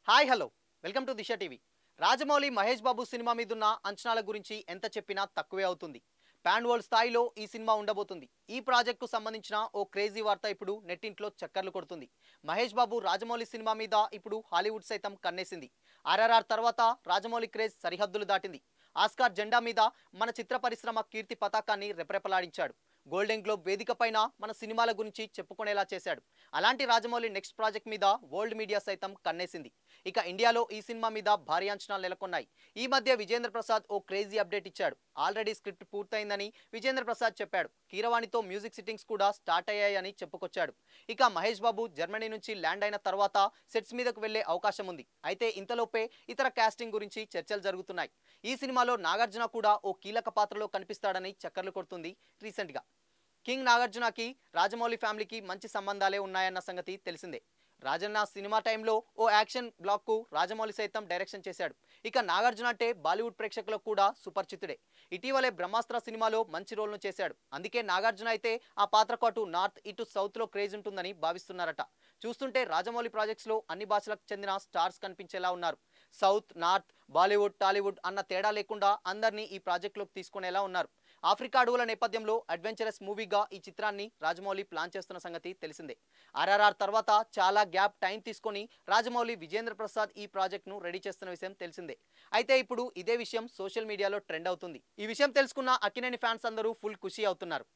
Hi hello welcome to Disha TV. Rajamouli Mahesh Babu cinema మీదున్న అంచనాల గురించి ఎంత చెప్పినా తక్కువే అవుతుంది. పాన్ వరల్డ్ స్థాయిలో ఈ సినిమా ఉండబోతుంది. ఈ ప్రాజెక్టుకు సంబంధించిన ఓ క్రేజీ వార్త ఇప్పుడు నెట్టింట్లో చక్కర్లు కొడుతుంది. మహేష్ బాబు రాజమౌళి సినిమా మీద ఇప్పుడు హాలీవుడ్ సైతం కన్నేసింది. ఆర్ఆర్ఆర్ తర్వాత రాజమౌళి క్రేజ్ సరిహద్దులు దాటింది. ఆస్కార్ జెండా మీద మన చిత్ర పరిశ్రమ కీర్తి పతాకాన్ని రెపరెపలాడించాడు. గోల్డెన్ గ్లోబ్ వేదిక పైన మన సినిమాల గురించి చెప్పుకునేలా చేశాడు. అలాంటి రాజమౌళి నెక్స్ట్ ప్రాజెక్ట్ మీద వరల్డ్ మీడియా సైతం కన్నేసింది. ఇక ఇండియాలో ఈ సినిమా మీద భారీ అంచనాలు నెలకొన్నాయి. ఈ మధ్య విజేంద్ర ప్రసాద్ ఓ క్రేజీ అప్డేట్ ఇచ్చాడు. ఆల్రెడీ స్క్రిప్ట్ పూర్తయిందని విజేంద్ర ప్రసాద్ చెప్పాడు. కీరవాణితో మ్యూజిక్ సిట్టింగ్స్ కూడా స్టార్ట్ అయ్యాయని చెప్పుకొచ్చాడు. ఇక మహేష్ బాబు జర్మనీ నుంచి ల్యాండ్ అయిన తర్వాత సెట్స్ మీదకు వెళ్లే అవకాశం ఉంది. అయితే ఇంతలోపే ఇతర కాస్టింగ్ గురించి చర్చలు జరుగుతున్నాయి. ఈ సినిమాలో నాగార్జున కూడా ఓ కీలక పాత్రలో కనిపిస్తాడని చక్కర్లు కొడుతుంది రీసెంట్గా. కింగ్ నాగార్జునకి రాజమౌళి ఫ్యామిలీకి మంచి సంబంధాలే ఉన్నాయన్న సంగతి తెలిసిందే. రాజన్న సినిమా టైంలో ఓ యాక్షన్ బ్లాక్కు రాజమౌళి సైతం డైరెక్షన్ చేశాడు. ఇక నాగార్జున అంటే బాలీవుడ్ ప్రేక్షకులకు కూడా సుపరిచితుడే. ఇటీవలే బ్రహ్మాస్త్ర సినిమాలో మంచి రోల్ను చేశాడు. అందుకే నాగార్జున అయితే ఆ పాత్రకు అటు నార్త్ ఇటు సౌత్లో క్రేజ్ ఉంటుందని భావిస్తున్నారట. చూస్తుంటే రాజమౌళి ప్రాజెక్ట్స్లో అన్ని భాషలకు చెందిన స్టార్స్ కనిపించేలా ఉన్నారు. సౌత్, నార్త్, బాలీవుడ్, టాలీవుడ్ అన్న తేడా లేకుండా అందరినీ ఈ ప్రాజెక్టులోకి తీసుకునేలా ఉన్నారు. ఆఫ్రికా అడవుల నేపథ్యంలో అడ్వెంచరస్ మూవీగా ఈ చిత్రాన్ని రాజమౌళి ప్లాన్ చేస్తున్న సంగతి తెలిసిందే. ఆర్ఆర్ఆర్ తర్వాత చాలా గ్యాప్ టైం తీసుకొని రాజమౌళి విజేంద్ర ప్రసాద్ ఈ ప్రాజెక్ట్ను రెడీ చేస్తున్న విషయం తెలిసిందే. అయితే ఇప్పుడు ఇదే విషయం సోషల్ మీడియాలో ట్రెండ్ అవుతుంది. ఈ విషయం తెలుసుకున్న అక్కినేని ఫ్యాన్స్ అందరూ ఫుల్ ఖుషి అవుతున్నారు.